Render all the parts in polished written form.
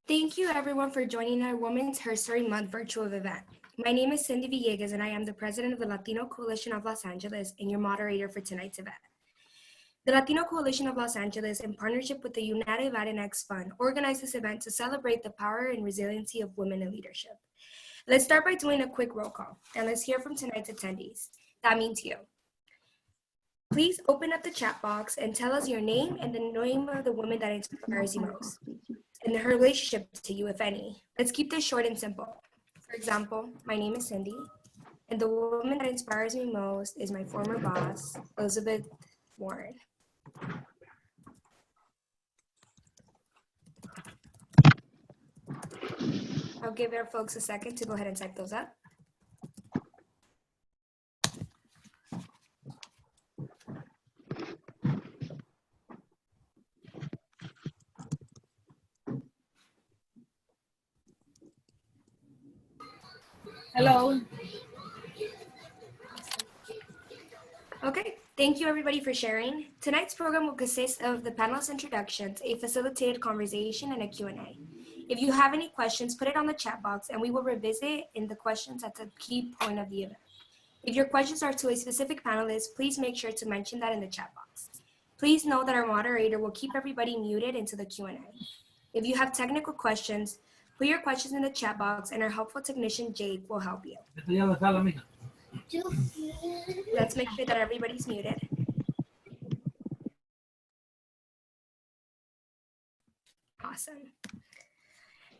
Thank you everyone for joining our Women's Herstory Month virtual event. My name is Cindy Villegas and I am the president of the Latino Coalition of Los Angeles and your moderator for tonight's event. The Latino Coalition of Los Angeles, in partnership with the United Latinx Fund, organized this event to celebrate the power and resiliency of women in leadership. Let's start by doing a quick roll call, and let's hear from tonight's attendees. That means you. Please open up the chat box and tell us your name and the name of the woman that inspires you most, and her relationship to you, if any. Let's keep this short and simple. For example, my name is Cindy, and the woman that inspires me most is my former boss, Elizabeth Warren. I'll give our folks a second to go ahead and type those up. Hello. Okay, thank you everybody for sharing. Tonight's program will consist of the panelist introductions, a facilitated conversation, and a Q&A. If you have any questions, put it on the chat box and we will revisit in the questions at the key point of the event. If your questions are to a specific panelist, please make sure to mention that in the chat box. Please know that our moderator will keep everybody muted into the Q&A. If you have technical questions, put your questions in the chat box and our helpful technician, Jake, will help you. Let's make sure that everybody's muted. Awesome.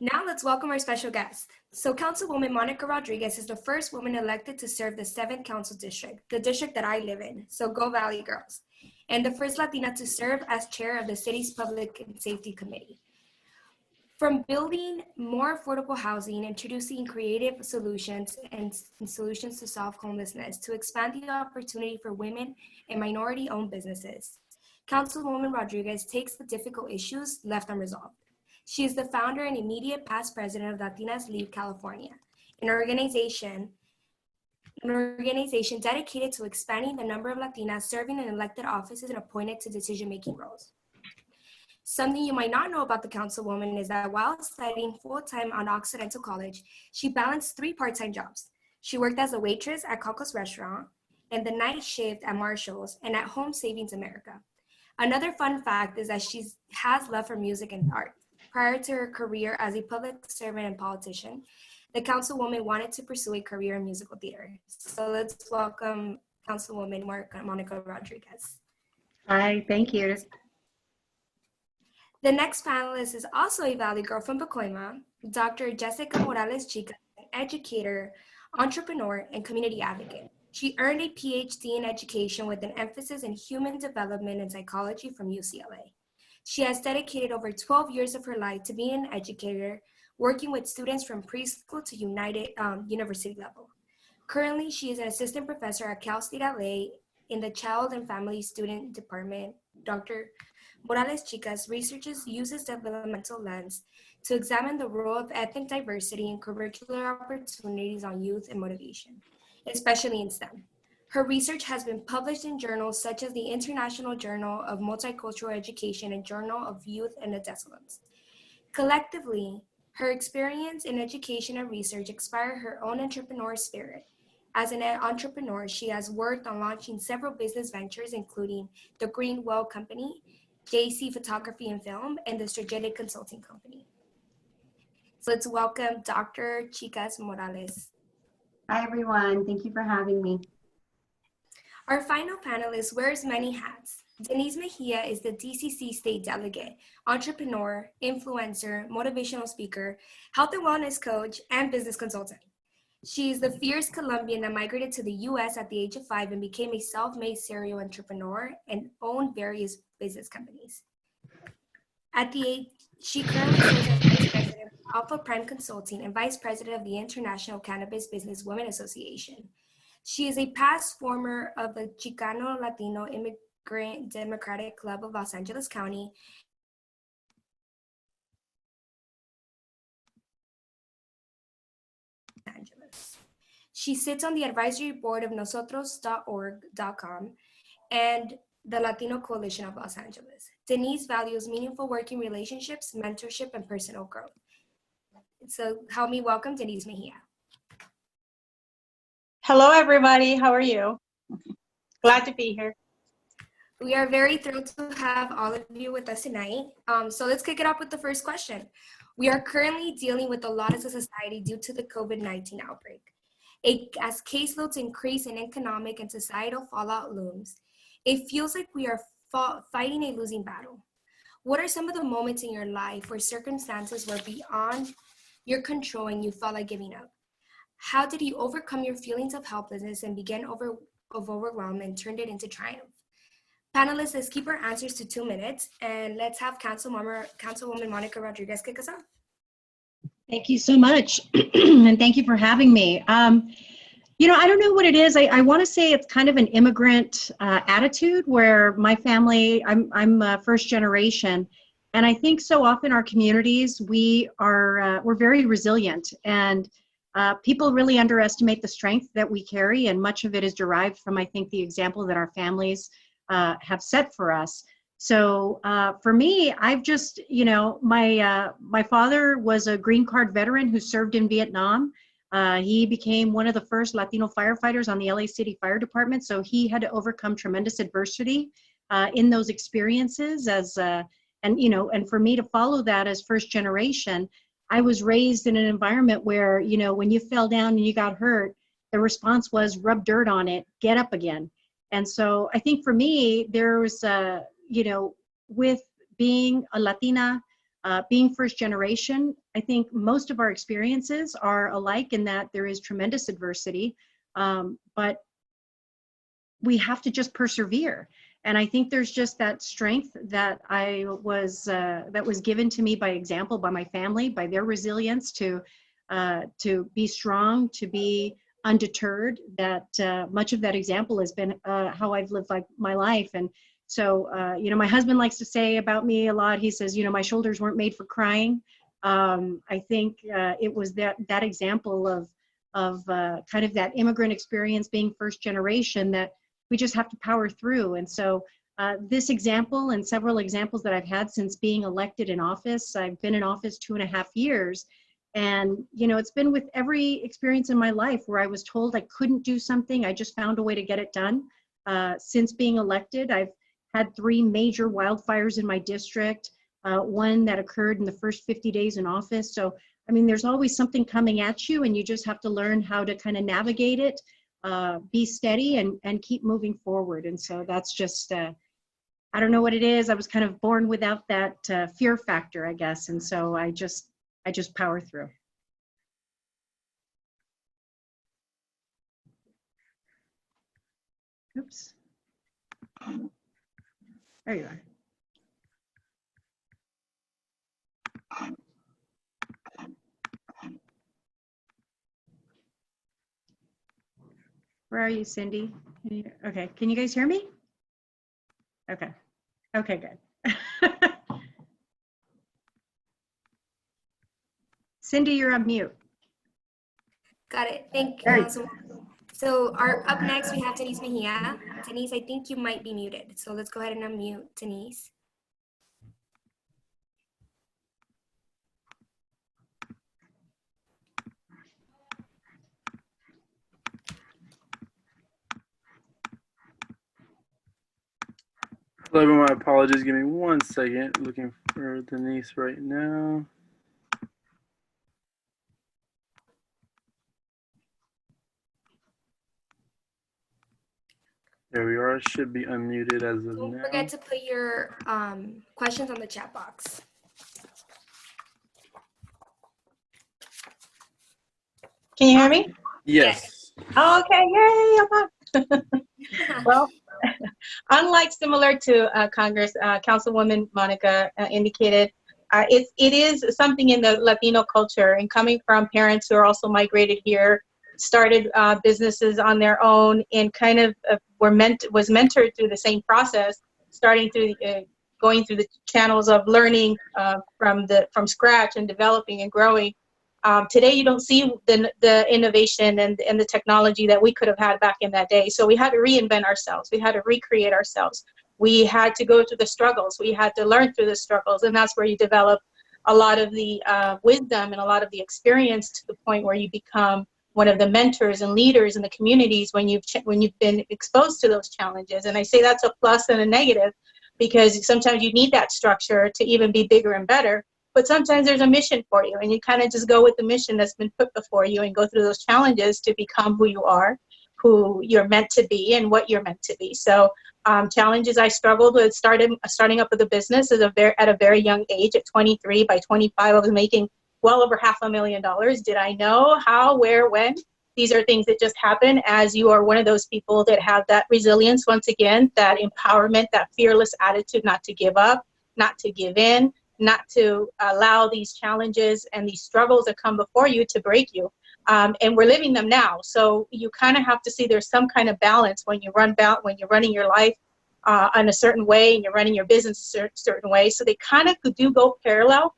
Now let's welcome our special guest. So Councilwoman Monica Rodriguez is the first woman elected to serve the 7th Council District, the district that I live in, so go Valley Girls, and the first Latina to serve as chair of the city's Public and Safety Committee. From building more affordable housing, introducing creative solutions and solutions to solve homelessness, to expand the opportunity for women and minority-owned businesses, Councilwoman Rodriguez takes the difficult issues left unresolved. She is the founder and immediate past president of Latinas Lead California, an organization dedicated to expanding the number of Latinas serving in elected offices and appointed to decision-making roles. Something you might not know about the Councilwoman is that while studying full-time on Occidental College, she balanced 3 part-time jobs. She worked as a waitress at Coco's restaurant, and the night shift at Marshall's, and at Home Savings America. Another fun fact is that she has love for music and art. Prior to her career as a public servant and politician, the Councilwoman wanted to pursue a career in musical theater. So let's welcome Councilwoman Monica Rodriguez. Hi, thank you. The next panelist is also a Valley girl from Pacoima, Dr. Jessica Morales-Chicas, an educator, entrepreneur, and community advocate. She earned a PhD in education with an emphasis in human development and psychology from UCLA. She has dedicated over 12 years of her life to being an educator, working with students from preschool to university level. Currently, she is an assistant professor at Cal State LA in the Child and Family Student Department. Dr. Morales-Chicas uses developmental lens to examine the role of ethnic diversity and curricular opportunities on youth and motivation, especially in STEM. Her research has been published in journals such as the International Journal of Multicultural Education and Journal of Youth and Adolescence. Collectively, her experience in education and research inspire her own entrepreneur spirit. As an entrepreneur, she has worked on launching several business ventures, including the Green Well Company, JC Photography and Film, and the Strategic Consulting Company. So let's welcome Dr. Chicas Morales. Hi, everyone. Thank you for having me. Our final panelist wears many hats. Dennise Mejia is the DCC State Delegate, entrepreneur, influencer, motivational speaker, health and wellness coach, and business consultant. She is the fierce Colombian that migrated to the US at the age of 5 and became a self-made serial entrepreneur and owned various business companies. At the age, she currently serves as Vice President of Alpha Prime Consulting and Vice President of the International Cannabis Business Women Association. She is a past former of the Chicano Latino Immigrant Democratic Club of Los Angeles County She sits on the advisory board of nosotros.org.com and the Latino Coalition of Los Angeles. Dennise values meaningful working relationships, mentorship, and personal growth. So help me welcome Dennise Mejia. Hello, everybody. How are you? Glad to be here. We are very thrilled to have all of you with us tonight. So let's kick it off with the first question. We are currently dealing with a lot as a society due to the COVID-19 outbreak. As caseloads increase and economic and societal fallout looms, it feels like we are fighting a losing battle. What are some of the moments in your life where circumstances were beyond your control and you felt like giving up? How did you overcome your feelings of helplessness and begin overwhelm and turned it into triumph? Panelists, let's keep our answers to 2 minutes, and let's have Councilwoman Monica Rodriguez kick us off. Thank you so much, and thank you for having me. You know, I don't know what it is. I want to say it's kind of an immigrant attitude where my family, I'm first generation, and I think so often our communities, we're very resilient, and people really underestimate the strength that we carry, and much of it is derived from, I think, the example that our families have set for us. So for me, I've just, you know, my father was a green card veteran who served in Vietnam. He became one of the first Latino firefighters on the LA City Fire Department. So he had to overcome tremendous adversity in those experiences and for me to follow that as first generation, I was raised in an environment where, you know, when you fell down and you got hurt, the response was rub dirt on it, get up again. And so I think for me, there was, you know, with being a Latina, being first generation, I think most of our experiences are alike in that there is tremendous adversity, but we have to just persevere. And I think there's just that strength that that was given to me by example, by my family, by their resilience to be strong, to be undeterred, that much of that example has been how I've lived my life. And so, you know, my husband likes to say about me a lot, he says, you know, my shoulders weren't made for crying. I think it was that example of kind of that immigrant experience being first generation that we just have to power through. And so this example and several examples that I've had since being elected in office, I've been in office 2.5 years. And, you know, it's been with every experience in my life where I was told I couldn't do something, I just found a way to get it done. Since being elected, I've had 3 major wildfires in my district, one that occurred in the first 50 days in office. So, I mean, there's always something coming at you and you just have to learn how to kind of navigate it, be steady and keep moving forward. And so that's just, I don't know what it is. I was kind of born without that fear factor, I guess. And so I just power through. Oops. There you are. Where are you, Cindy? Okay, can you guys hear me? Okay, okay, good. Cindy, you're on mute. Got it. Thank you, Councilwoman. So up next, we have Dennise Mejia. Dennise, I think you might be muted. So let's go ahead and unmute Dennise. Hello everyone, my apologies. Give me 1 second. Looking for Dennise right now. There we are. Should be unmuted as of now. Don't forget to put your questions on the chat box. Can you hear me? Yes. Oh, okay, yay, I'm up. Well, unlike similar to Councilwoman Monica indicated, it is something in the Latino culture, and coming from parents who are also migrated here, started businesses on their own, and kind of was mentored through the same process, starting through going through the channels of learning from scratch and developing and growing. Today, you don't see the innovation and the technology that we could have had back in that day. So we had to reinvent ourselves. We had to recreate ourselves. We had to go through the struggles. We had to learn through the struggles. And that's where you develop a lot of the wisdom and a lot of the experience to the point where you become one of the mentors and leaders in the communities when you've been exposed to those challenges. And I say that's a plus and a negative, because sometimes you need that structure to even be bigger and better. But sometimes there's a mission for you, and you kind of just go with the mission that's been put before you and go through those challenges to become who you are, who you're meant to be, and what you're meant to be. So challenges I struggled with starting up with a business at a very young age. At 23, by 25, I was making well over $500,000. Did I know how, where, when? These are things that just happen as you are one of those people that have that resilience, once again, that empowerment, that fearless attitude, not to give up, not to give in, not to allow these challenges and these struggles that come before you to break you. And we're living them now. So you kind of have to see there's some kind of balance when you're running your life in a certain way and you're running your business a certain way. So they kind of do go parallel.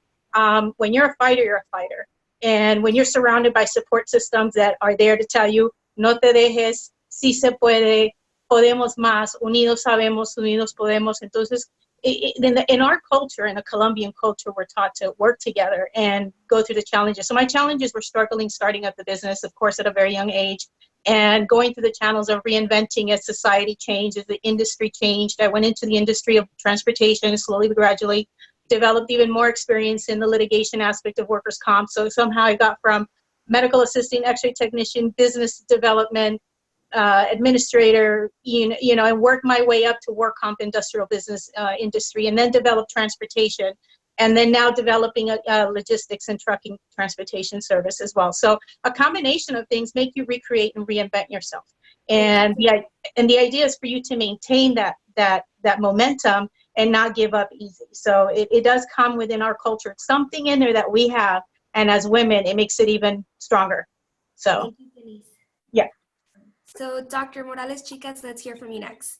When you're a fighter, you're a fighter. And when you're surrounded by support systems that are there to tell you, no te dejes, sí se puede, podemos más, unidos sabemos, unidos podemos. Entonces, in our culture, in the Colombian culture, we're taught to work together and go through the challenges. So my challenges were starting up the business, of course, at a very young age, and going through the channels of reinventing as society changed, as the industry changed. I went into the industry of transportation slowly but gradually, developed even more experience in the litigation aspect of workers' comp. So somehow I got from medical assistant, x-ray technician, business development, administrator, and worked my way up to work comp industrial business industry, and then developed transportation, and then now developing a logistics and trucking transportation service as well. So a combination of things make you recreate and reinvent yourself. And the idea is for you to maintain that momentum and not give up easy. So it does come within our culture. It's something in there that we have, and as women, it makes it even stronger. So, Thank you, Dennise. yeah. So Dr. Morales-Chicas, let's hear from you next.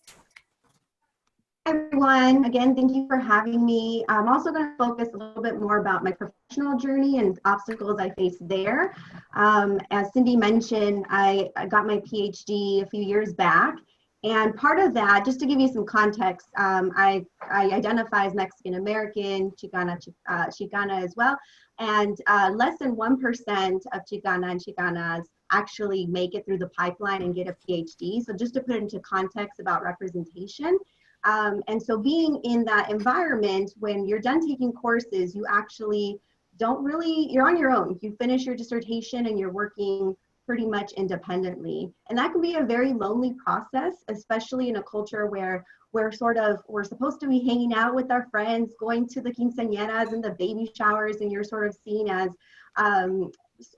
Hi, everyone. Again, thank you for having me. I'm also going to focus a little bit more about my professional journey and obstacles I faced there. As Cindy mentioned, I got my PhD a few years back. And part of that, just to give you some context, I identify as Mexican American, Chicana as well, and less than 1% of Chicana and Chicanas actually make it through the pipeline and get a PhD. So just to put it into context about representation. And so being in that environment, when you're done taking courses, you actually you're on your own. You finish your dissertation and you're working pretty much independently. And that can be a very lonely process, especially in a culture where we're supposed to be hanging out with our friends, going to the quinceañeras and the baby showers, and you're sort of seen as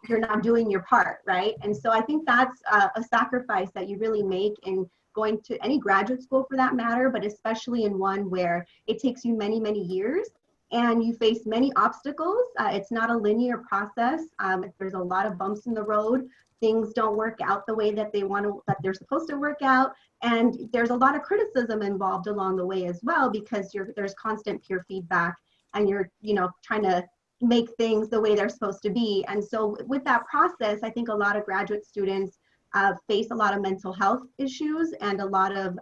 you're not doing your part, right? And so I think that's a sacrifice that you really make in going to any graduate school for that matter, but especially in one where it takes you many, many years and you face many obstacles. It's not a linear process. There's a lot of bumps in the road. Things don't work out the way that they're supposed to work out. And there's a lot of criticism involved along the way as well, because there's constant peer feedback and you're trying to make things the way they're supposed to be. And so with that process, I think a lot of graduate students face a lot of mental health issues and a lot of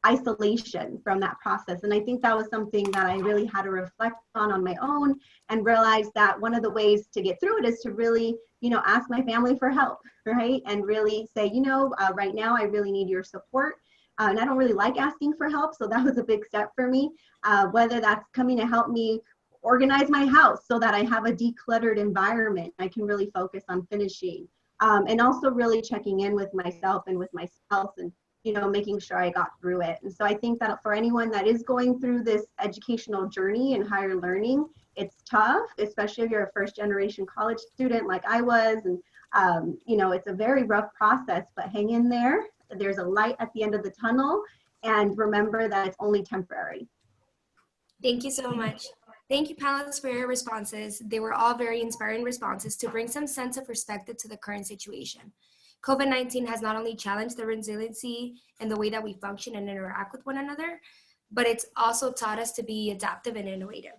isolation from that process. And I think that was something that I really had to reflect on my own, and realize that one of the ways to get through it is to really, ask my family for help, right? And really say, right now I really need your support. And I don't really like asking for help. So that was a big step for me, whether that's coming to help me organize my house so that I have a decluttered environment I can really focus on finishing. And also really checking in with myself and with my spouse, and making sure I got through it. And so I think that for anyone that is going through this educational journey and higher learning, it's tough, especially if you're a first generation college student like I was. And it's a very rough process, but hang in there. There's a light at the end of the tunnel, and remember that it's only temporary. Thank you so much. Thank you, panelists, for your responses. They were all very inspiring responses to bring some sense of perspective to the current situation. COVID-19 has not only challenged the resiliency and the way that we function and interact with one another, but it's also taught us to be adaptive and innovative.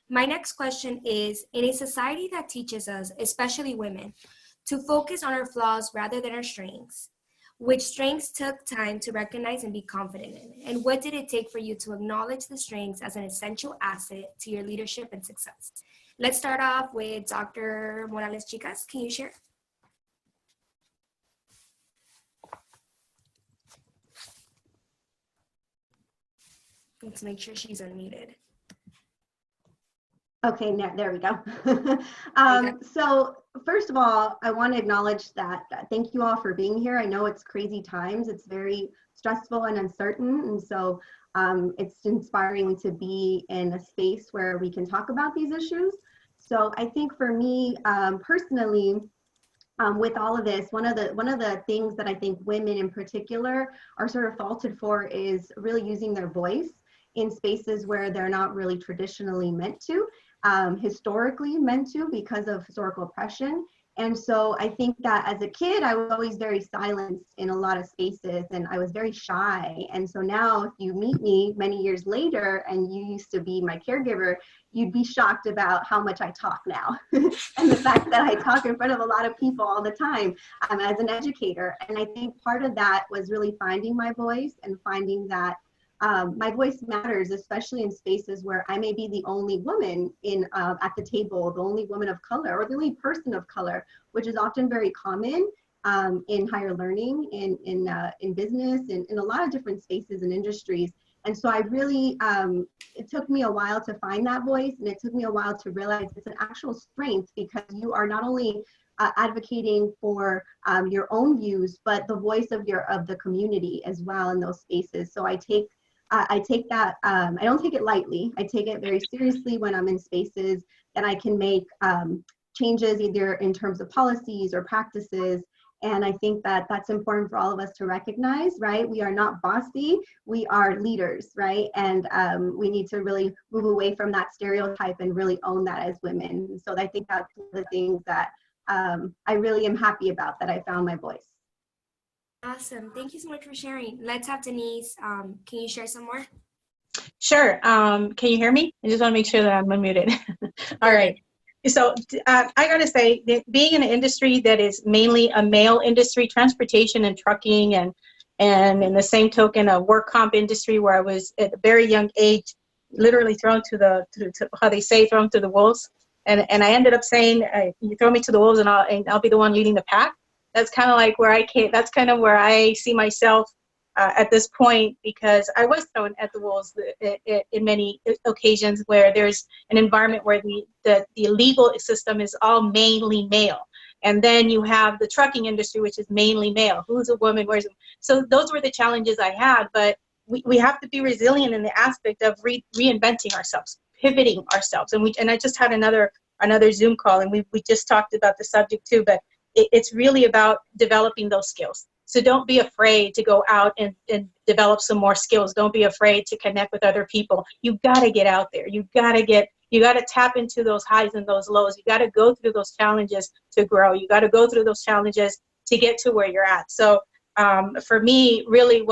My next question is, in a society that teaches us, especially women, to focus on our flaws rather than our strengths, Which strengths took time to recognize and be confident in? And what did it take for you to acknowledge the strengths as an essential asset to your leadership and success? Let's start off with Dr. Morales-Chicas. Can you share? Let's make sure she's unmuted. Okay, there we go. So first of all, I want to acknowledge that thank you all for being here. I know it's crazy times. It's very stressful and uncertain. And so it's inspiring to be in a space where we can talk about these issues. So I think for me personally, with all of this, one of the things that I think women in particular are sort of faulted for is really using their voice in spaces where they're not really traditionally meant to. Historically meant to because of historical oppression. And so I think that as a kid, I was always very silenced in a lot of spaces and I was very shy. And so now if you meet me many years later and you used to be my caregiver, you'd be shocked about how much I talk now. And the fact that I talk in front of a lot of people all the time as an educator. And I think part of that was really finding my voice and finding that my voice matters, especially in spaces where I may be the only woman at the table, the only woman of color, or the only person of color, which is often very common in higher learning, in business, in a lot of different spaces and industries. And so I really, it took me a while to find that voice, and it took me a while to realize it's an actual strength because you are not only advocating for your own views, but the voice of the community as well in those spaces. So I take that, I don't take it lightly. I take it very seriously when I'm in spaces that I can make changes either in terms of policies or practices. And I think that that's important for all of us to recognize, right? We are not bossy, we are leaders, right? And we need to really move away from that stereotype and really own that as women. So I think that's one of the things that I really am happy about, that I found my voice. Awesome. Thank you so much for sharing. Let's have Dennise. Can you share some more? Sure. Can you hear me? I just want to make sure that I'm unmuted. All right. So I got to say that being in an industry that is mainly a male industry, transportation and trucking, and in the same token, a work comp industry where I was at a very young age, literally thrown to how they say, thrown to the wolves. And I ended up saying, you throw me to the wolves and I'll be the one leading the pack. That's kind of like where I came. That's kind of where I see myself at this point, because I was thrown at the wolves in many occasions where there's an environment where the legal system is all mainly male. And then you have the trucking industry, which is mainly male. Who's a woman? Where's so those were the challenges I had. But we have to be resilient in the aspect of reinventing ourselves, pivoting ourselves. And I just had another Zoom call, and we just talked about the subject too. But it's really about developing those skills. So don't be afraid to go out and develop some more skills. Don't be afraid to connect with other people. You got to get out there. You got to tap into those highs and those lows. You got to go through those challenges to grow. You got to go through those challenges to get to where you're at. So for me, really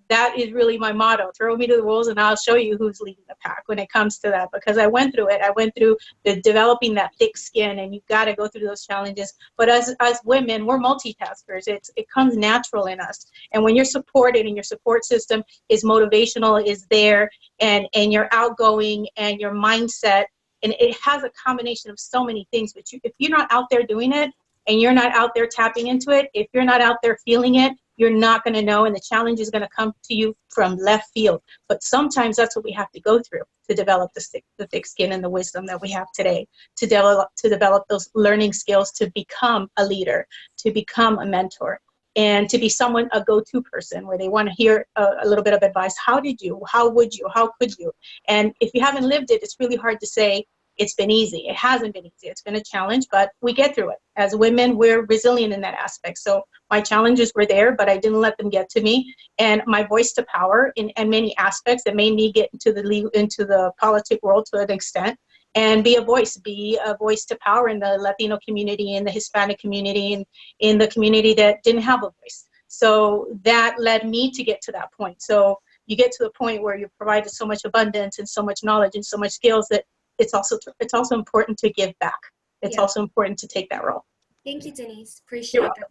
that is really my motto. Throw me to the wolves and I'll show you who's leading the pack when it comes to that, because I went through it. I went through the developing that thick skin, and you've got to go through those challenges. But as women, we're multitaskers. It comes natural in us. And when you're supported and your support system is motivational, is there, and you're outgoing and your mindset, and it has a combination of so many things. But if you're not out there doing it and you're not out there tapping into it, if you're not out there feeling it, you're not going to know, and the challenge is going to come to you from left field. But sometimes that's what we have to go through to develop the thick skin and the wisdom that we have today, to develop those learning skills, to become a leader, to become a mentor, and to be a go-to person where they want to hear a little bit of advice. How did you? How would you? How could you? And if you haven't lived it, it's really hard to say it's been easy. It hasn't been easy. It's been a challenge, but we get through it. As women, we're resilient in that aspect. So my challenges were there, but I didn't let them get to me. And my voice to power in many aspects that made me get into the politic world to an extent, and be a voice to power in the Latino community, in the Hispanic community, and in the community that didn't have a voice. So that led me to get to that point. So you get to the point where you're provided so much abundance and so much knowledge and so much skills that it's also important to give back. It's also important to take that role. Thank you, Dennise. Appreciate that.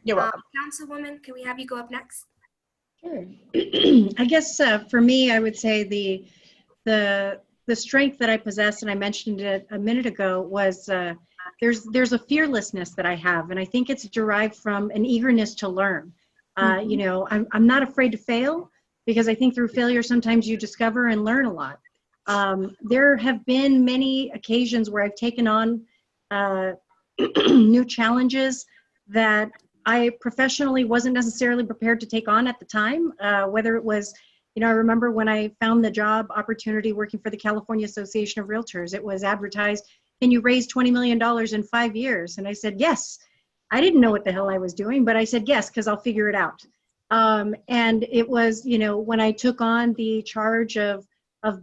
You're welcome. Councilwoman, can we have you go up next? Sure. I guess for me, I would say the strength that I possess, and I mentioned it a minute ago, was there's a fearlessness that I have, and I think it's derived from an eagerness to learn. You know, I'm not afraid to fail, because I think through failure sometimes you discover and learn a lot. There have been many occasions where I've taken on new challenges that I professionally wasn't necessarily prepared to take on at the time, whether it was, you know, I remember when I found the job opportunity working for the California Association of Realtors, it was advertised, can you raise $20 million in 5 years? And I said, yes. I didn't know what the hell I was doing, but I said, yes, because I'll figure it out. And it was, you know, when I took on the charge of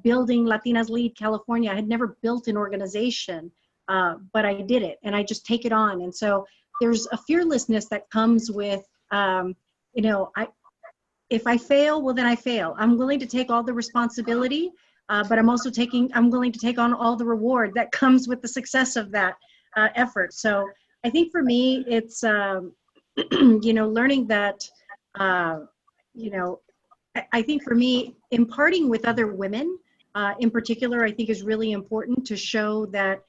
building Latinas Lead California, I had never built an organization, but I did it, and I just take it on. And so there's a fearlessness that comes with, you know, if I fail, well, then I fail. I'm willing to take all the responsibility, but I'm willing to take on all the reward that comes with the success of that effort. So I think for me, it's, you know, learning that, you know, I think for me, imparting with other women in particular, I think is really important to show that,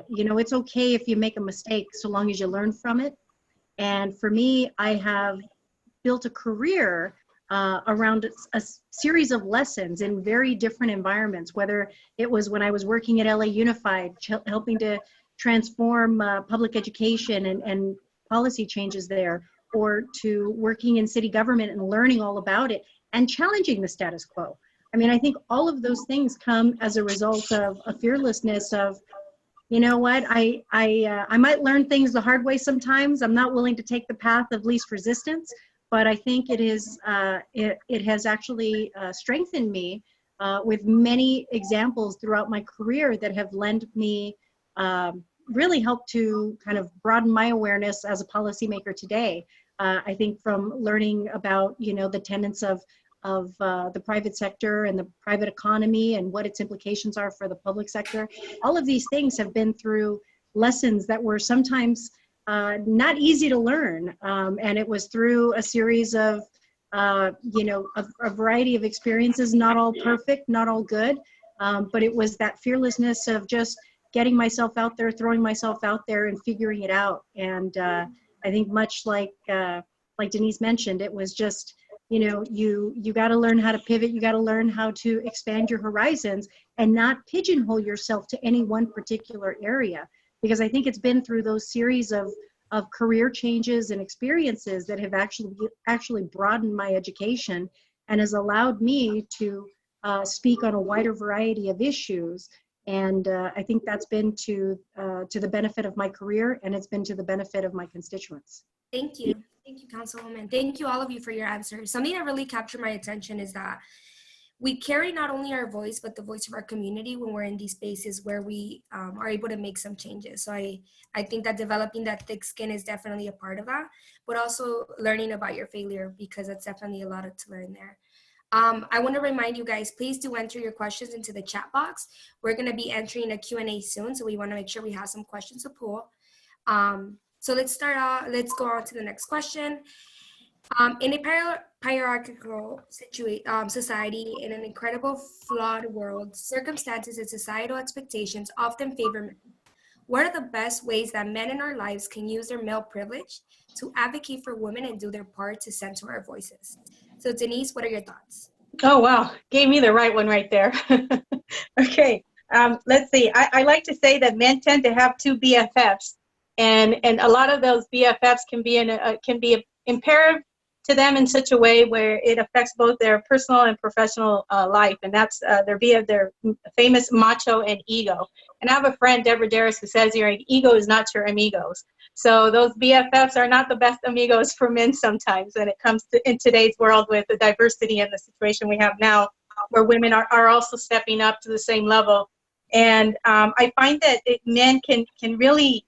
you know, it's okay if you make a mistake so long as you learn from it. And for me, I have built a career around a series of lessons in very different environments, whether it was when I was working at LA Unified, helping to transform public education and policy changes there, or to working in city government and learning all about it and challenging the status quo. I mean, I think all of those things come as a result of a fearlessness of, you know what, I might learn things the hard way sometimes. I'm not willing to take the path of least resistance, but I think it is it has actually strengthened me with many examples throughout my career that have lent me, really helped to kind of broaden my awareness as a policymaker today. I think from learning about, you know, the tenets of the private sector and the private economy and what its implications are for the public sector. All of these things have been through lessons that were sometimes not easy to learn. And it was through a series of, you know, a variety of experiences, not all perfect, not all good, but it was that fearlessness of just getting myself out there, throwing myself out there and figuring it out. And I think much like Dennise mentioned, it was just, you know, you got to learn how to pivot. You got to learn how to expand your horizons and not pigeonhole yourself to any one particular area. Because I think it's been through those series of career changes and experiences that have actually broadened my education and has allowed me to speak on a wider variety of issues. And I think that's been to the benefit of my career, and it's been to the benefit of my constituents. Thank you. Thank you, Councilwoman. Thank you, all of you, for your answers. Something that really captured my attention is that we carry not only our voice, but the voice of our community when we're in these spaces where we are able to make some changes. So I think that developing that thick skin is definitely a part of that, but also learning about your failure, because that's definitely a lot to learn there. I want to remind you guys, please do enter your questions into the chat box. We're going to be entering a Q&A soon, so we want to make sure we have some questions to pull. So let's go on to the next question. In a hierarchical society, in an incredible flawed world, circumstances and societal expectations often favor men. What are the best ways that men in our lives can use their male privilege to advocate for women and do their part to center our voices? So Dennise, what are your thoughts? Oh, wow. Gave me the right one right there. Okay. Let's see. I like to say that men tend to have two BFFs, and a lot of those BFFs can be imperative to them in such a way where it affects both their personal and professional life, and that's their famous macho and ego. And I have a friend, Deborah Darris, who says your ego is not your amigos. So those BFFs are not the best amigos for men sometimes when it comes to in today's world with the diversity and the situation we have now, where women are also stepping up to the same level. And I find that men can really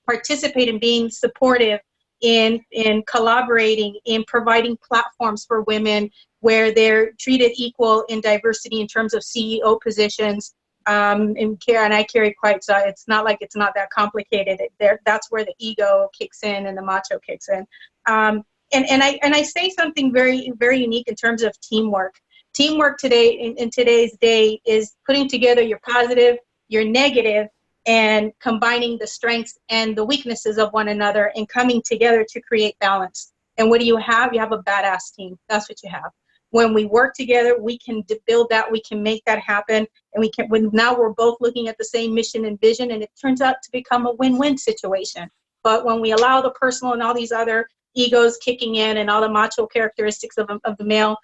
participate in being supportive in collaborating, in providing platforms for women where they're treated equal in diversity in terms of CEO positions, and I carry quite, so it's not like it's not that complicated. That's where the ego kicks in and the macho kicks in. And I say something very, very unique in terms of teamwork. Teamwork today, in today's day, is putting together your positive, your negative, and combining the strengths and the weaknesses of one another and coming together to create balance. And what do you have? You have a badass team. That's what you have. When we work together, we can build that, we can make that happen, and now we're both looking at the same mission and vision, and it turns out to become a win-win situation. But when we allow the personal and all these other egos kicking in and all the macho characteristics of the male,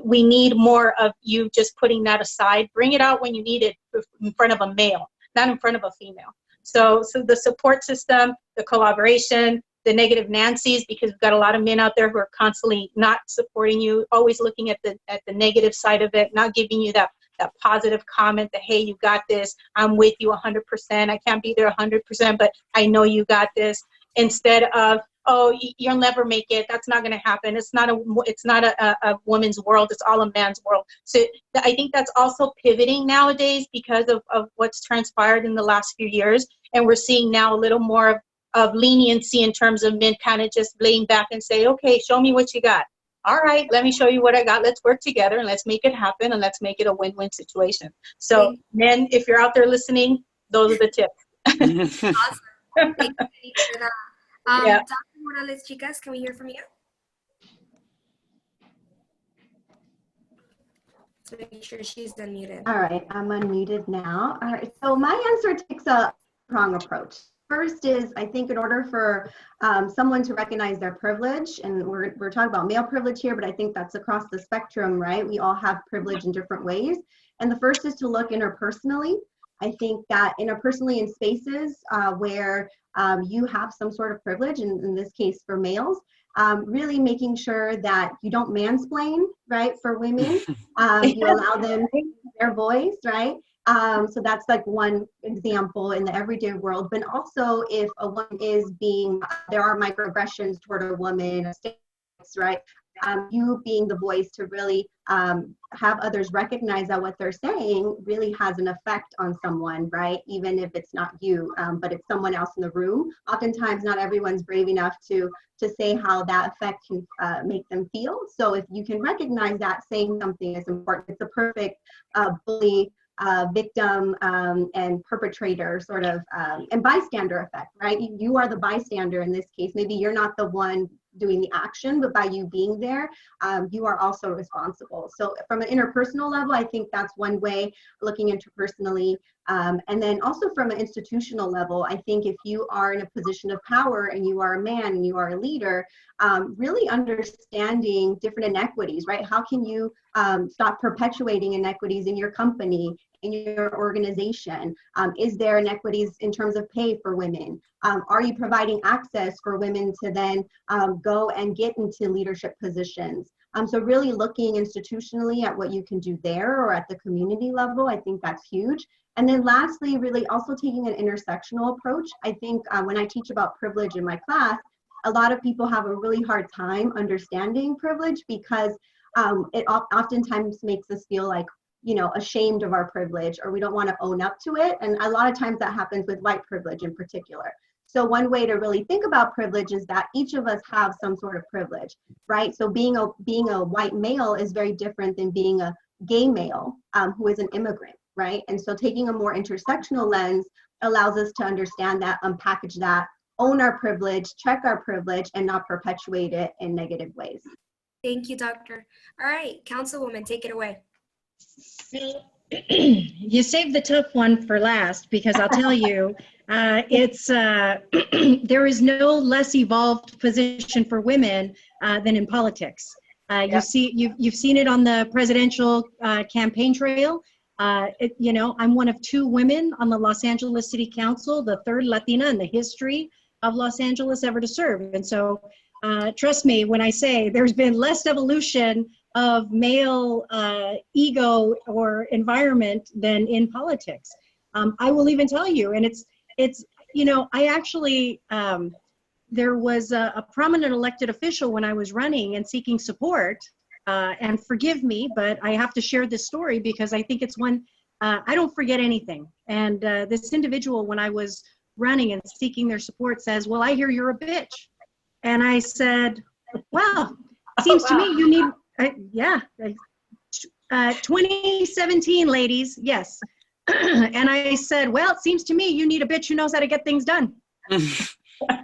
we need more of you just putting that aside. Bring it out when you need it in front of a male, not in front of a female. So the support system, the collaboration, the negative Nancy's, because we've got a lot of men out there who are constantly not supporting you, always looking at the negative side of it, not giving you that positive comment that, hey, you got this, I'm with you 100%, I can't be there 100%, but I know you got this, instead of, oh, you'll never make it, that's not going to happen, it's not a woman's world, it's all a man's world. So I think that's also pivoting nowadays because of what's transpired in the last few years, and we're seeing now a little more of leniency in terms of men kind of just laying back and say, okay, show me what you got. All right, let me show you what I got. Let's work together and let's make it happen and let's make it a win-win situation. So men, if you're out there listening, those are the tips. Awesome. Thank you for that. Yeah. Dr. Morales-Chicas, can we hear from you? So make sure she's unmuted. All right, I'm unmuted now. All right, so my answer takes a prong approach. First is, I think in order for someone to recognize their privilege, and we're talking about male privilege here, but I think that's across the spectrum, right? We all have privilege in different ways. And the first is to look interpersonally. I think that interpersonally in spaces where you have some sort of privilege, and in this case for males, really making sure that you don't mansplain, right, for women. You allow them to use their voice, right? So that's like one example in the everyday world, but also if a woman is there are microaggressions toward a woman, right? You being the voice to really have others recognize that what they're saying really has an effect on someone, right? Even if it's not you, but it's someone else in the room. Oftentimes, not everyone's brave enough to say how that effect can make them feel. So if you can recognize that, saying something is important. It's a perfect bully, victim and perpetrator sort of and bystander effect, right? You are the bystander in this case. Maybe you're not the one doing the action, but by you being there, you are also responsible. So from an interpersonal level, I think that's one way, looking interpersonally. And then also from an institutional level, I think if you are in a position of power and you are a man and you are a leader, really understanding different inequities, right? How can you stop perpetuating inequities in your company, in your organization? Is there inequities in terms of pay for women? Are you providing access for women to then go and get into leadership positions? So really looking institutionally at what you can do there or at the community level, I think that's huge. And then lastly, really also taking an intersectional approach. I think when I teach about privilege in my class, a lot of people have a really hard time understanding privilege because it oftentimes makes us feel like, ashamed of our privilege, or we don't want to own up to it. And a lot of times that happens with white privilege in particular. So one way to really think about privilege is that each of us have some sort of privilege, right? So being a white male is very different than being a gay male who is an immigrant, right? And so taking a more intersectional lens allows us to understand that, unpackage that, own our privilege, check our privilege, and not perpetuate it in negative ways. Thank you, Doctor. All right, Councilwoman, take it away. You saved the tough one for last, because I'll tell you, it's there is no less evolved position for women than in politics. You've seen it on the presidential campaign trail. I'm one of 2 women on the Los Angeles City Council, the 3rd Latina in the history of Los Angeles ever to serve. And so trust me when I say there's been less evolution of male ego or environment than in politics. I will even tell you, and it's I actually, there was a prominent elected official when I was running and seeking support, and forgive me, but I have to share this story because I think it's one I don't forget anything. And this individual, when I was running and seeking their support, says, well, I hear you're a bitch. And I said, well, seems to me you need, 2017, ladies, yes. And I said, well, it seems to me you need a bitch who knows how to get things done.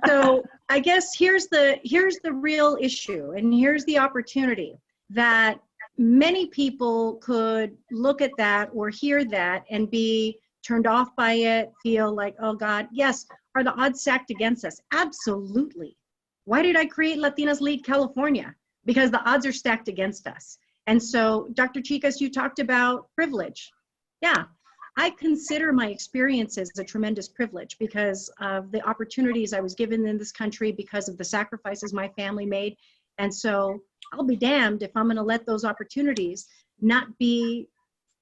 So I guess here's the real issue, and here's the opportunity that many people could look at that or hear that and be turned off by it, feel like, oh God, yes, are the odds stacked against us? Absolutely. Why did I create Latinas Lead California? Because the odds are stacked against us. And so, Dr. Chicas, you talked about privilege. Yeah, I consider my experiences a tremendous privilege because of the opportunities I was given in this country, because of the sacrifices my family made. And so I'll be damned if I'm going to let those opportunities not be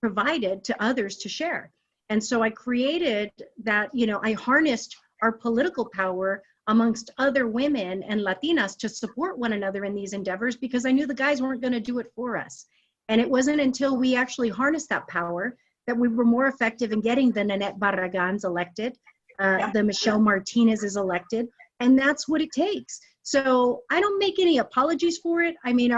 provided to others to share. And so I created that, I harnessed our political power amongst other women and Latinas to support one another in these endeavors, because I knew the guys weren't going to do it for us. And it wasn't until we actually harnessed that power that we were more effective in getting the Nanette Barragans elected, the Michelle Martinez's elected, and that's what it takes. So I don't make any apologies for it. I mean,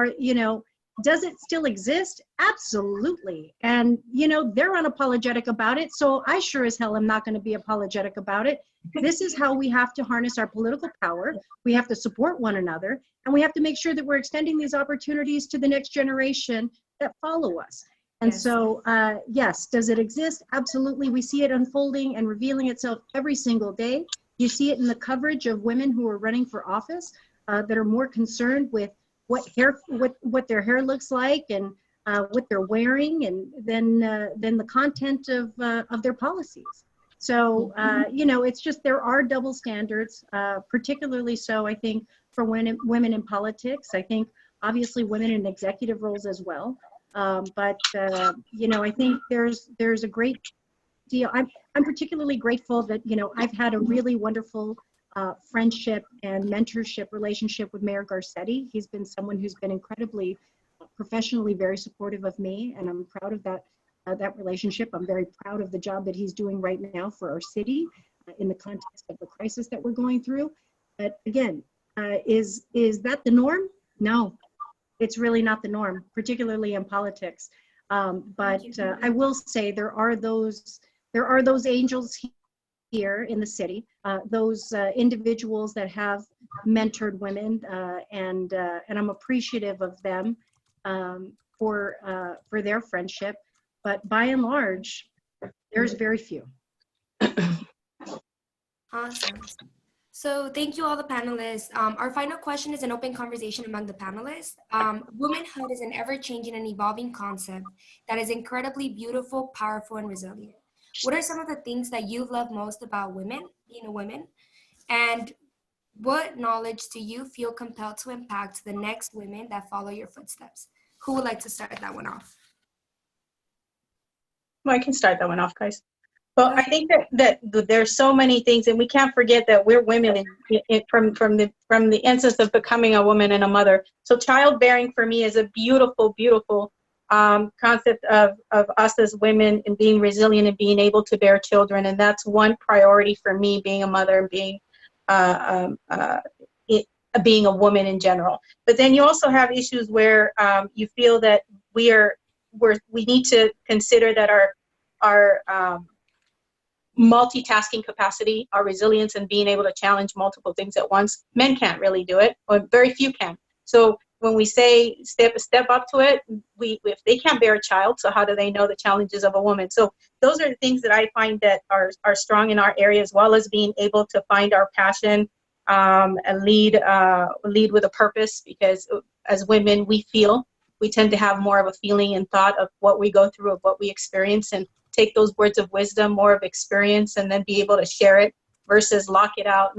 does it still exist? Absolutely. And, they're unapologetic about it. So I sure as hell am not going to be apologetic about it. This is how we have to harness our political power. We have to support one another, and we have to make sure that we're extending these opportunities to the next generation that follow us. And so, yes, does it exist? Absolutely. We see it unfolding and revealing itself every single day. You see it in the coverage of women who are running for office that are more concerned with what their hair looks like and what they're wearing, and than the content of their policies. So, it's just, there are double standards, particularly so, I think, for women in politics. I think, obviously, women in executive roles as well. But I think there's a great deal. I'm particularly grateful that, I've had a really wonderful friendship and mentorship relationship with Mayor Garcetti. He's been someone who's been incredibly professionally very supportive of me, and I'm proud of that relationship. I'm very proud of the job that he's doing right now for our city in the context of the crisis that we're going through. But again, is that the norm? No, it's really not the norm, particularly in politics. But I will say there are those angels here in the city, those individuals that have mentored women, and I'm appreciative of them for their friendship. But by and large, there's very few. Awesome. So thank you all the panelists. Our final question is an open conversation among the panelists. Womanhood is an ever-changing and evolving concept that is incredibly beautiful, powerful, and resilient. What are some of the things that you love most about women, being a woman? And what knowledge do you feel compelled to impact to the next women that follow your footsteps? Who would like to start that one off? Well, I can start that one off, guys. Well, I think that there's so many things, and we can't forget that we're women from the instance of becoming a woman and a mother. So childbearing for me is a beautiful, beautiful concept of us as women and being resilient and being able to bear children. And that's one priority for me, being a mother and being a woman in general. But then you also have issues where you feel that we need to consider that our multitasking capacity, our resilience, and being able to challenge multiple things at once. Men can't really do it, or very few can. So when we say step up to it, if they can't bear a child, so how do they know the challenges of a woman? So those are the things that I find that are strong in our area, as well as being able to find our passion and lead with a purpose, because as women, we tend to have more of a feeling and thought of what we go through, of what we experience, and take those words of wisdom, more of experience, and then be able to share it versus lock it out.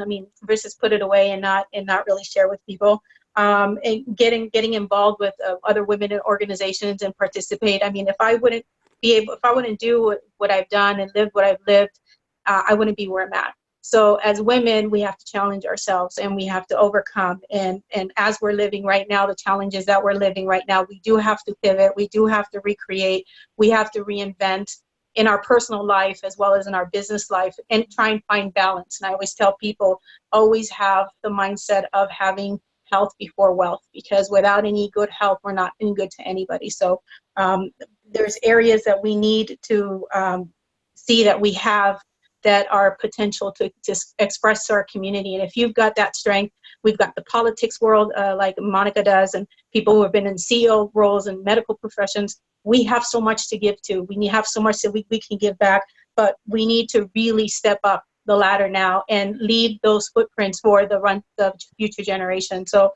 Versus put it away and not really share with people. And getting involved with other women in organizations and participate. If I wouldn't do what I've done and live what I've lived, I wouldn't be where I'm at. So as women, we have to challenge ourselves and we have to overcome. And as we're living right now, the challenges that we're living right now, we do have to pivot. We do have to recreate. We have to reinvent. in our personal life as well as in our business life, and try and find balance. And I always tell people, always have the mindset of having health before wealth, because without any good health, we're not any good to anybody. So there's areas that we need to see that we have that are potential to express to our community. And if you've got that strength, we've got the politics world like Monica does, and people who have been in CEO roles and medical professions. We have so much to give to. We have so much that we can give back, but we need to really step up the ladder now and leave those footprints for the future generation. So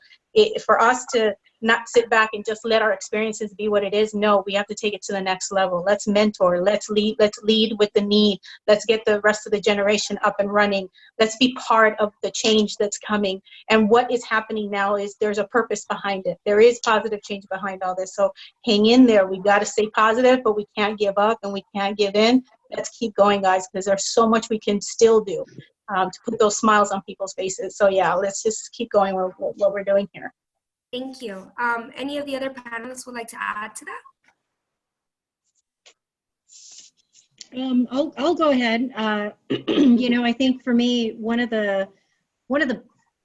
for us to not sit back and just let our experiences be what it is. No, we have to take it to the next level. Let's mentor, let's lead with the need. Let's get the rest of the generation up and running. Let's be part of the change that's coming. And what is happening now is there's a purpose behind it. There is positive change behind all this. So hang in there. We got to stay positive, but we can't give up and we can't give in. Let's keep going, guys, because there's so much we can still do to put those smiles on people's faces. So yeah, let's just keep going with what we're doing here. Thank you. Any of the other panelists would like to add to that? I'll go ahead. You know, I think for me, one of the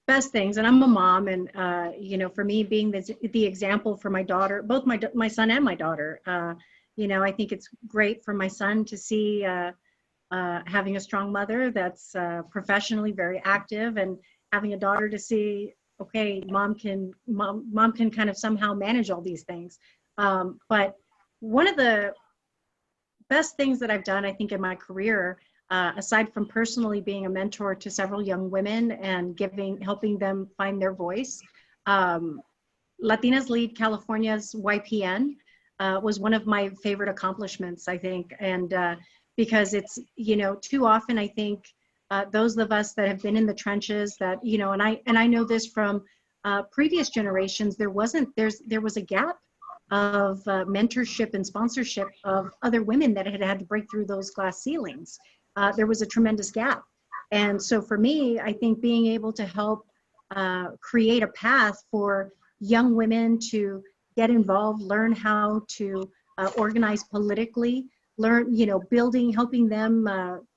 best things, and I'm a mom, and you know, for me being the example for my daughter, both my son and my daughter, you know, I think it's great for my son to see having a strong mother that's professionally very active, and having a daughter to see, okay, mom can kind of somehow manage all these things. But one of the best things that I've done, I think, in my career, aside from personally being a mentor to several young women and helping them find their voice, Latinas Lead California's YPN was one of my favorite accomplishments, I think, and because it's, you know, too often I think those of us that have been in the trenches that, you know, and I know this from previous generations, there was a gap of mentorship and sponsorship of other women that had to break through those glass ceilings. There was a tremendous gap. And so for me, I think being able to help create a path for young women to get involved, learn how to organize politically, learn, you know, helping them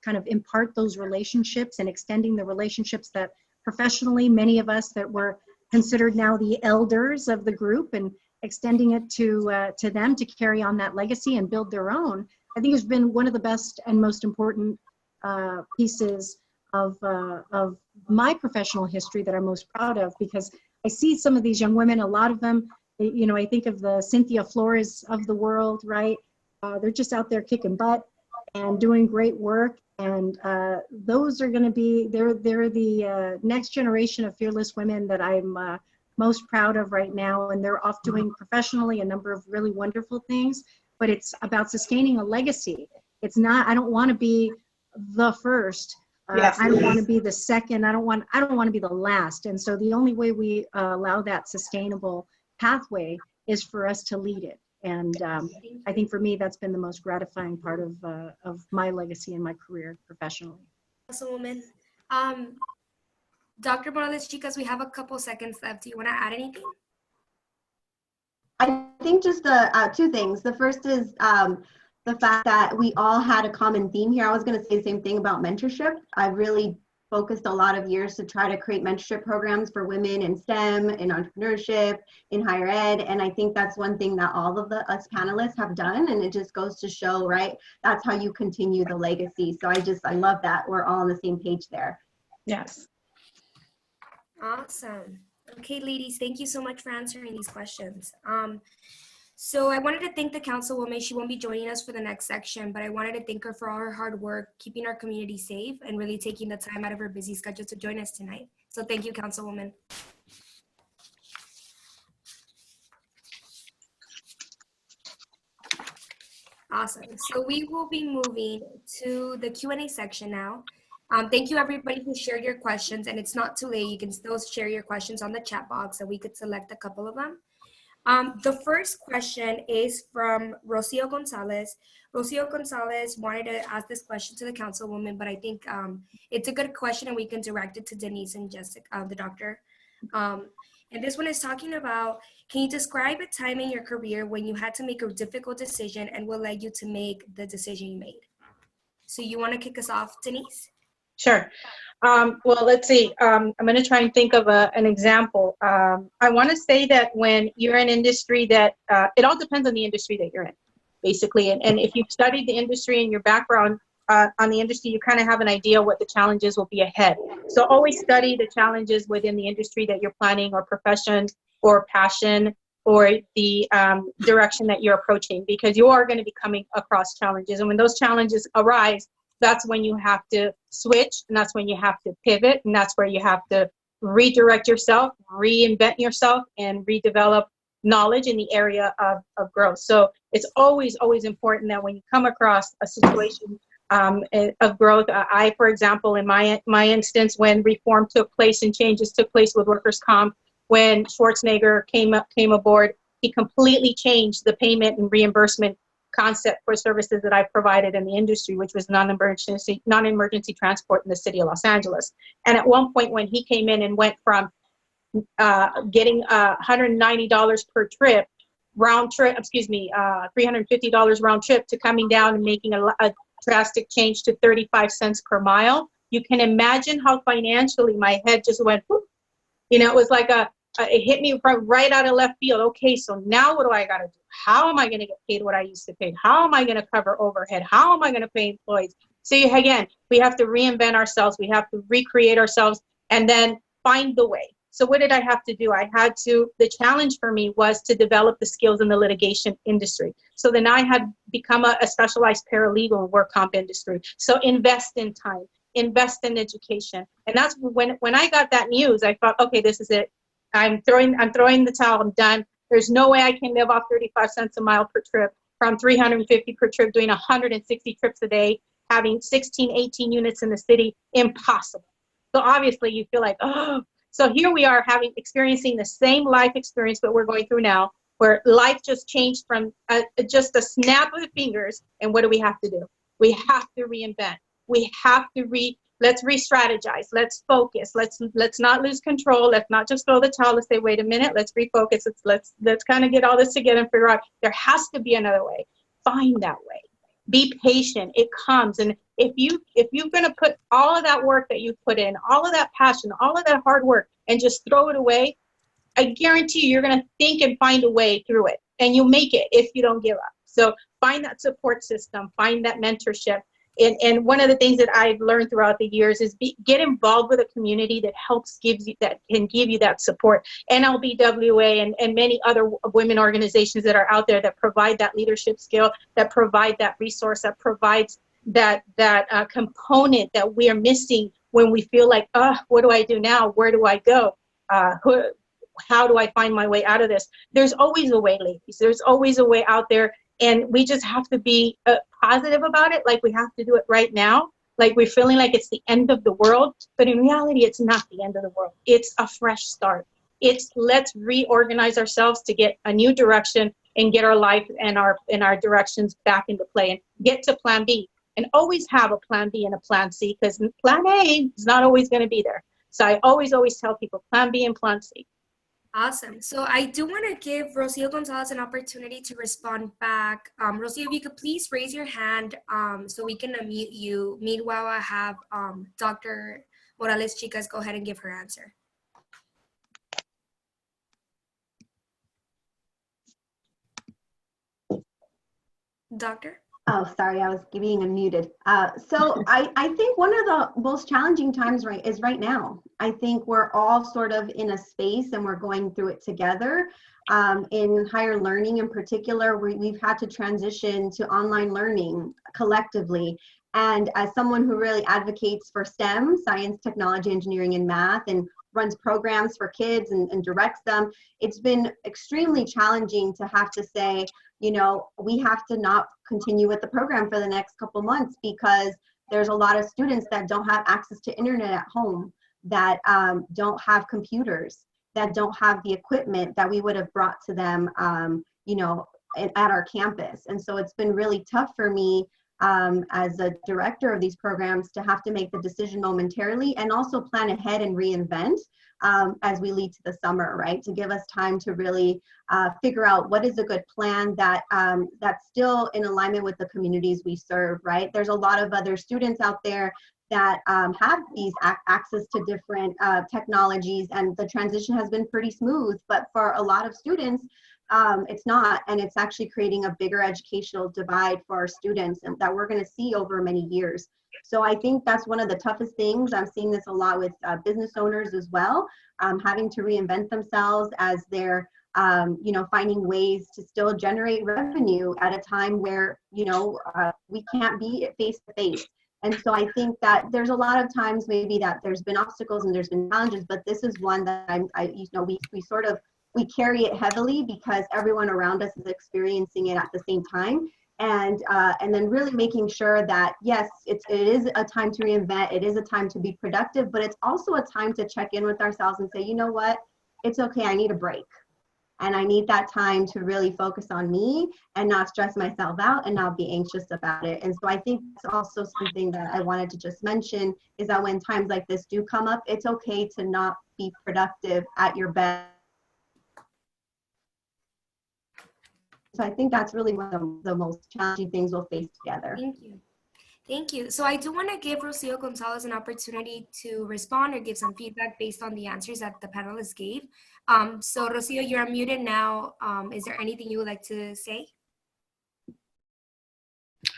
kind of impart those relationships and extending the relationships that professionally, many of us that were considered now the elders of the group, and extending it to them to carry on that legacy and build their own, I think has been one of the best and most important pieces of my professional history that I'm most proud of, because I see some of these young women, a lot of them, you know, I think of the Cynthia Flores of the world, right? They're just out there kicking butt and doing great work. And those are going to be, they're the next generation of fearless women that I'm most proud of right now. And they're off doing professionally a number of really wonderful things, but it's about sustaining a legacy. It's not, I don't want to be the first. Yes. I don't want to be the second. I don't want to be the last. And so the only way we allow that sustainable pathway is for us to lead it. And I think for me, that's been the most gratifying part of my legacy in my career professionally. Councilwoman, Dr. Morales-Chicas, we have a couple seconds left. Do you want to add anything? I think just two things. The first is the fact that we all had a common theme here. I was going to say the same thing about mentorship. I really focused a lot of years to try to create mentorship programs for women in STEM, in entrepreneurship, in higher ed. And I think that's one thing that all of us panelists have done. And it just goes to show, right, that's how you continue the legacy. So I love that we're all on the same page there. Yes. Awesome. Okay, ladies, thank you so much for answering these questions. So I wanted to thank the Councilwoman. She won't be joining us for the next section, but I wanted to thank her for all her hard work, keeping our community safe, and really taking the time out of her busy schedule to join us tonight. So thank you, Councilwoman. Awesome. So we will be moving to the Q&A section now. Thank you, everybody who shared your questions, and it's not too late. You can still share your questions on the chat box, and we could select a couple of them. The first question is from Rocio Gonzalez. Rocio Gonzalez wanted to ask this question to the Councilwoman, but I think it's a good question and we can direct it to Dennise and Jessica, the doctor. And this one is talking about, can you describe a time in your career when you had to make a difficult decision and what led you to make the decision you made? So you want to kick us off, Dennise? Sure. Well, let's see. I'm going to try and think of an example. I want to say that when you're in industry that, it all depends on the industry that you're in, basically. And if you've studied the industry and your background on the industry, you kind of have an idea what the challenges will be ahead. So always study the challenges within the industry that you're planning, or profession or passion, or the direction that you're approaching, because you are going to be coming across challenges. And when those challenges arise, that's when you have to switch, and that's when you have to pivot, and that's where you have to redirect yourself, reinvent yourself, and redevelop knowledge in the area of growth. So it's always important that when you come across a situation of growth, I, for example, in my instance, when reform took place and changes took place with workers' comp, when Schwarzenegger came aboard, he completely changed the payment and reimbursement concept for services that I provided in the industry, which was non-emergency transport in the city of Los Angeles. And at one point when he came in and went from getting $190 per trip, $350 round trip, to coming down and making a drastic change to 35 cents per mile, you can imagine how financially my head just went, whoop. You know, it was like it hit me right out of left field. Okay, so now what do I got to do? How am I going to get paid what I used to pay? How am I going to cover overhead? How am I going to pay employees? So again, we have to reinvent ourselves. We have to recreate ourselves and then find the way. So what did I have to do? The challenge for me was to develop the skills in the litigation industry. So then I had become a specialized paralegal in work comp industry. So invest in time, invest in education. And that's when I got that news, I thought, okay, this is it. I'm throwing the towel, I'm done. There's no way I can live off 35 cents a mile per trip, from 350 per trip, doing 160 trips a day, having 16, 18 units in the city. Impossible. So obviously you feel like, oh, so here we are experiencing the same life experience that we're going through now, where life just changed from just a snap of the fingers. And what do we have to do? We have to reinvent. We have to let's re-strategize. Let's focus. Let's not lose control. Let's not just throw the towel and say, wait a minute, let's refocus. Let's kind of get all this together and figure out there has to be another way. Find that way. Be patient. It comes. And if you're going to put all of that work that you've put in, all of that passion, all of that hard work, and just throw it away, I guarantee you're going to think and find a way through it. And you'll make it if you don't give up. So find that support system, find that mentorship. And one of the things that I've learned throughout the years is get involved with a community that can give you that support. NLBWA and many other women organizations that are out there that provide that leadership skill, that provide that resource, that provides that component that we are missing when we feel like, what do I do now? Where do I go? How do I find my way out of this? There's always a way, ladies. There's always a way out there. And we just have to be positive about it, like we have to do it right now, like we're feeling like it's the end of the world. But in reality, it's not the end of the world. It's a fresh start. It's let's reorganize ourselves to get a new direction and get our life and our directions back into play and get to plan B. And always have a plan B and a plan C, because plan A is not always going to be there. So I always tell people plan B and plan C. Awesome. So I do want to give Rocio Gonzalez an opportunity to respond back. Rocio, if you could please raise your hand so we can unmute you. Meanwhile, I have Dr. Morales-Chicas go ahead and give her answer. Doctor? Oh, sorry, I was being unmuted. So I think one of the most challenging times is right now. I think we're all sort of in a space and we're going through it together. In higher learning in particular, we've had to transition to online learning collectively. And as someone who really advocates for STEM, science, technology, engineering, and math, and runs programs for kids and directs them, it's been extremely challenging to have to say, you know, we have to not continue with the program for the next couple months because there's a lot of students that don't have access to internet at home, that don't have computers, that don't have the equipment that we would have brought to them, you know, at our campus. And so it's been really tough for me as a director of these programs to have to make the decision momentarily and also plan ahead and reinvent as we lead to the summer, right? To give us time to really figure out what is a good plan that that's still in alignment with the communities we serve, right? There's a lot of other students out there that have these access to different technologies, and the transition has been pretty smooth, but for a lot of students, it's not, and it's actually creating a bigger educational divide for our students and that we're going to see over many years. So I think that's one of the toughest things. I'm seeing this a lot with business owners as well, having to reinvent themselves as they're finding ways to still generate revenue at a time where, we can't be face to face. And so I think that there's a lot of times maybe that there's been obstacles and there's been challenges, but this is one that we carry it heavily because everyone around us is experiencing it at the same time. And then really making sure that, yes, it is a time to reinvent, it is a time to be productive, but it's also a time to check in with ourselves and say, you know what, it's okay, I need a break. And I need that time to really focus on me and not stress myself out and not be anxious about it. And so I think it's also something that I wanted to just mention is that when times like this do come up, it's okay to not be productive at your best. So I think that's really one of the most challenging things we'll face together. Thank you. Thank you. So I do want to give Rocio Gonzalez an opportunity to respond or give some feedback based on the answers that the panelists gave. So Rocio, you're unmuted now. Is there anything you would like to say?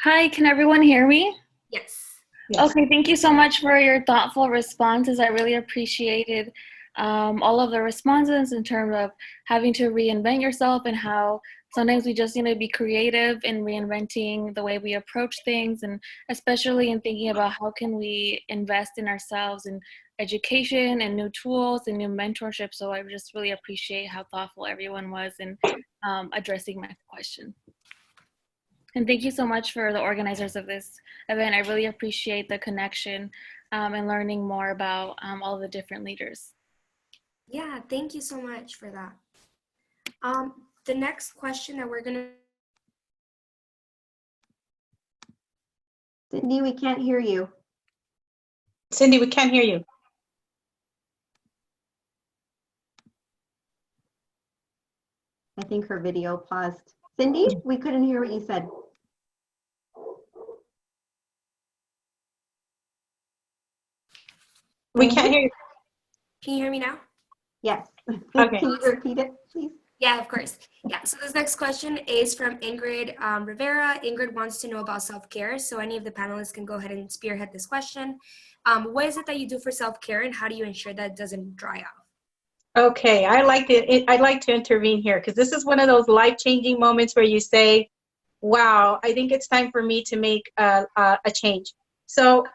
Hi, can everyone hear me? Yes. Yes. Okay, thank you so much for your thoughtful responses. I really appreciated all of the responses in terms of having to reinvent yourself and how sometimes we just need to be creative in reinventing the way we approach things, and especially in thinking about how can we invest in ourselves in education and new tools and new mentorship. So I just really appreciate how thoughtful everyone was in addressing my question. And thank you so much for the organizers of this event. I really appreciate the connection and learning more about all the different leaders. Yeah, thank you so much for that. The next question that we're gonna... Cindy, we can't hear you. Cindy, we can't hear you. I think her video paused. Cindy, we couldn't hear what you said. We can't hear you. Can you hear me now? Yes. Okay. Can you repeat it, please? Yeah, of course. Yeah, so this next question is from Ingrid Rivera. Ingrid wants to know about self-care. So any of the panelists can go ahead and spearhead this question. What is it that you do for self-care and how do you ensure that it doesn't dry out? Okay, I'd like to intervene here because this is one of those life-changing moments where you say, wow, I think it's time for me to make a change. So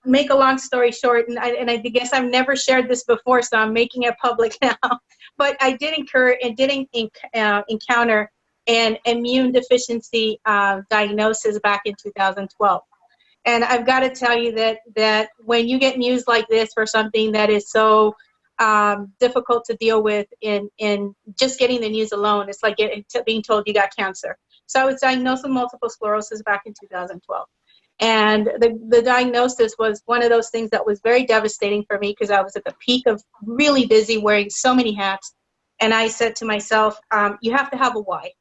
make a long story short, and I guess I've never shared this before, so I'm making it public now. But I did encounter an immune deficiency diagnosis back in 2012. And I've got to tell you that when you get news like this for something that is so difficult to deal with in just getting the news alone, it's like being told you got cancer. So I was diagnosed with multiple sclerosis back in 2012. And the diagnosis was one of those things that was very devastating for me because I was at the peak of really busy, wearing so many hats. And I said to myself, you have to have a why.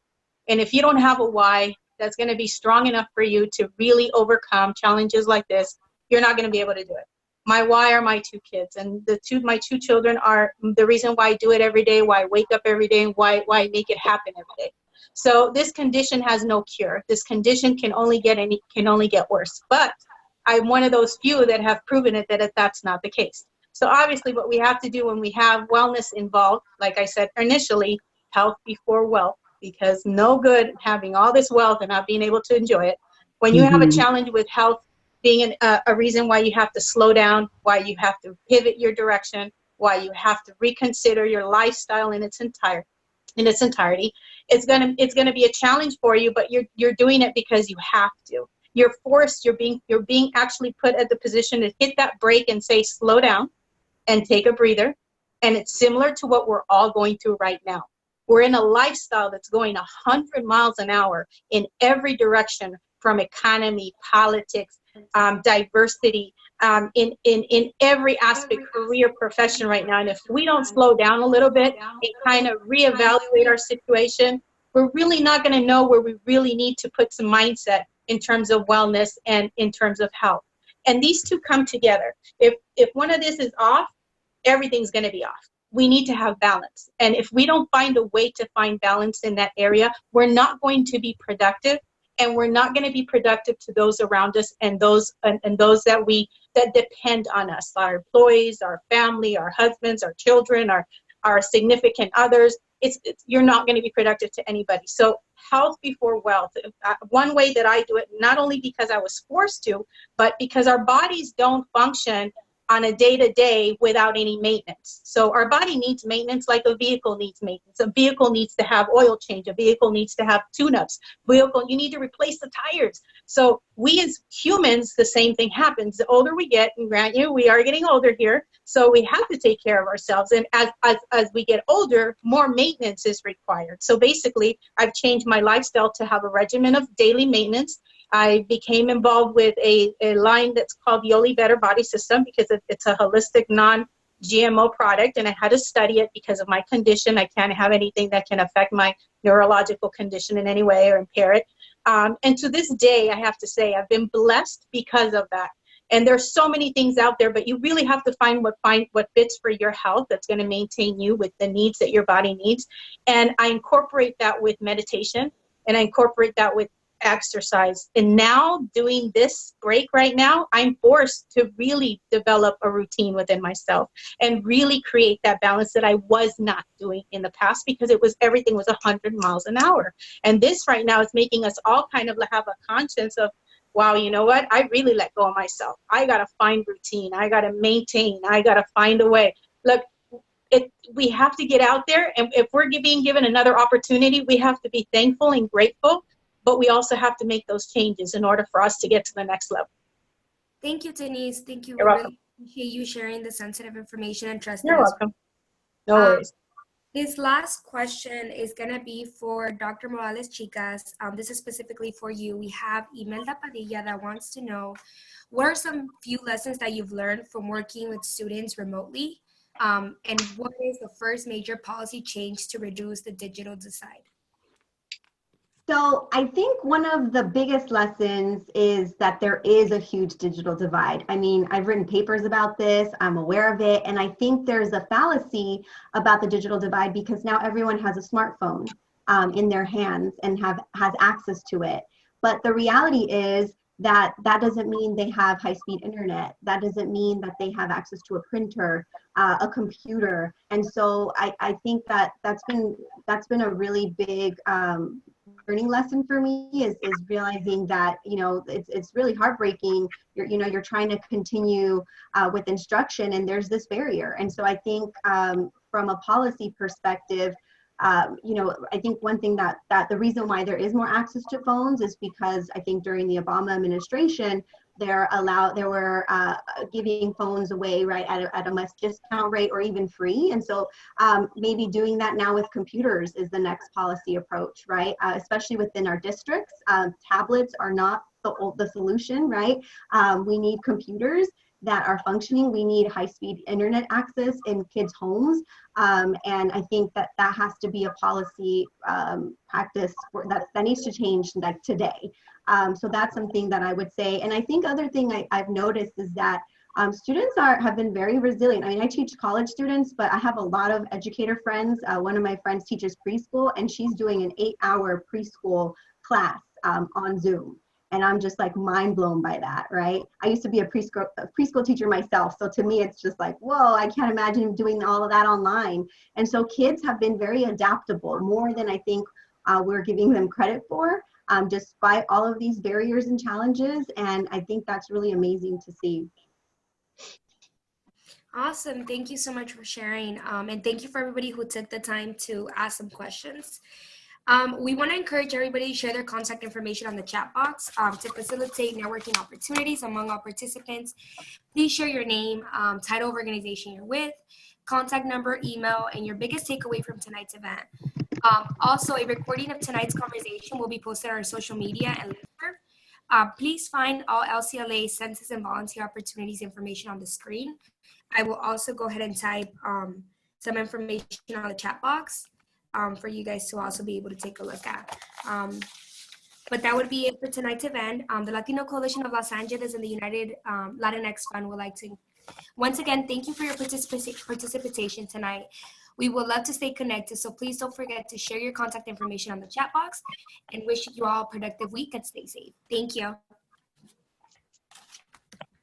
And if you don't have a why that's going to be strong enough for you to really overcome challenges like this, you're not going to be able to do it. My why are my two kids. And my two children are the reason why I do it every day, why I wake up every day, and why I make it happen every day. So this condition has no cure. This condition can only get worse. But I'm one of those few that have proven it that that's not the case. So obviously what we have to do when we have wellness involved, like I said initially, health before wealth, because no good having all this wealth and not being able to enjoy it. When you have a challenge with health being a reason why you have to slow down, why you have to pivot your direction, why you have to reconsider your lifestyle in its entirety, it's gonna be a challenge for you, but you're doing it because you have to. You're forced. You're being actually put at the position to hit that brake and say slow down and take a breather. And it's similar to what we're all going through right now. We're in a lifestyle that's going 100 miles an hour in every direction from economy, politics, diversity, in every aspect, career, profession right now. And if we don't slow down a little bit and kind of reevaluate our situation, we're really not going to know where we really need to put some mindset in terms of wellness and in terms of health. And these two come together. If one of this is off, everything's going to be off. We need to have balance. And if we don't find a way to find balance in that area, we're not going to be productive, and we're not going to be productive to those around us and those that depend on us, our employees, our family, our husbands, our children, our significant others. You're not going to be productive to anybody. So health before wealth. One way that I do it, not only because I was forced to, but because our bodies don't function on a day-to-day without any maintenance. So our body needs maintenance like a vehicle needs maintenance. A vehicle needs to have oil change. A vehicle needs to have tune-ups. You need to replace the tires. So we as humans, the same thing happens. The older we get, and grant you, we are getting older here, so we have to take care of ourselves. And as we get older, more maintenance is required. So basically, I've changed my lifestyle to have a regimen of daily maintenance. I became involved with a line that's called Yoli Better Body System because it's a holistic, non-GMO product, and I had to study it because of my condition. I can't have anything that can affect my neurological condition in any way or impair it. And to this day, I have to say, I've been blessed because of that. And there's so many things out there, but you really have to find what fits for your health that's going to maintain you with the needs that your body needs. And I incorporate that with meditation, and I incorporate that with exercise. And now doing this break right now, I'm forced to really develop a routine within myself and really create that balance that I was not doing in the past because everything was 100 miles an hour. And this right now is making us all kind of have a conscience of, wow, you know what? I really let go of myself. I got to find routine. I got to maintain. I got to find a way. Look, we have to get out there. And if we're being given another opportunity, we have to be thankful and grateful. But we also have to make those changes in order for us to get to the next level. Thank you, Dennise. Thank you. You're welcome. Appreciate you sharing the sensitive information and trust. You're welcome. No worries. This last question is going to be for Dr. Morales-Chicas. This is specifically for you. We have Imelda Padilla that wants to know, what are some few lessons that you've learned from working with students remotely? And what is the first major policy change to reduce the digital divide? So I think one of the biggest lessons is that there is a huge digital divide. I mean, I've written papers about this, I'm aware of it, and I think there's a fallacy about the digital divide because now everyone has a smartphone in their hands and has access to it. But the reality is that doesn't mean they have high-speed internet. That doesn't mean that they have access to a printer, a computer. And so I think that's been a really big learning lesson for me is realizing that, you know, it's really heartbreaking. You're trying to continue with instruction and there's this barrier. And so I think from a policy perspective, you know, I think one thing that the reason why there is more access to phones is because I think during the Obama administration, they were giving phones away right at a much discount rate or even free. And so maybe doing that now with computers is the next policy approach, right? Especially within our districts, tablets are not the solution, right? We need computers that are functioning. We need high-speed internet access in kids' homes. And I think that has to be a policy practice that needs to change like today. So that's something that I would say. And I think other thing I've noticed is that students have been very resilient. I mean, I teach college students, but I have a lot of educator friends. One of my friends teaches preschool and she's doing an 8-hour preschool class on Zoom. And I'm just like mind blown by that, right? I used to be a preschool teacher myself. So to me, it's just like, whoa, I can't imagine doing all of that online. And so kids have been very adaptable, more than I think we're giving them credit for, despite all of these barriers and challenges. And I think that's really amazing to see. Awesome. Thank you so much for sharing. And thank you for everybody who took the time to ask some questions. We want to encourage everybody to share their contact information on the chat box to facilitate networking opportunities among all participants. Please share your name, title of organization you're with, contact number, email, and your biggest takeaway from tonight's event. Also, a recording of tonight's conversation will be posted on our social media and listserv. Please find all LCLA census and volunteer opportunities information on the screen. I will also go ahead and type some information on the chat box for you guys to also be able to take a look at. But that would be it for tonight's event. The Latino Coalition of Los Angeles and the United Latinx Fund would like to, once again, thank you for your participation tonight. We would love to stay connected, so please don't forget to share your contact information on the chat box, and wish you all a productive week and stay safe. Thank you.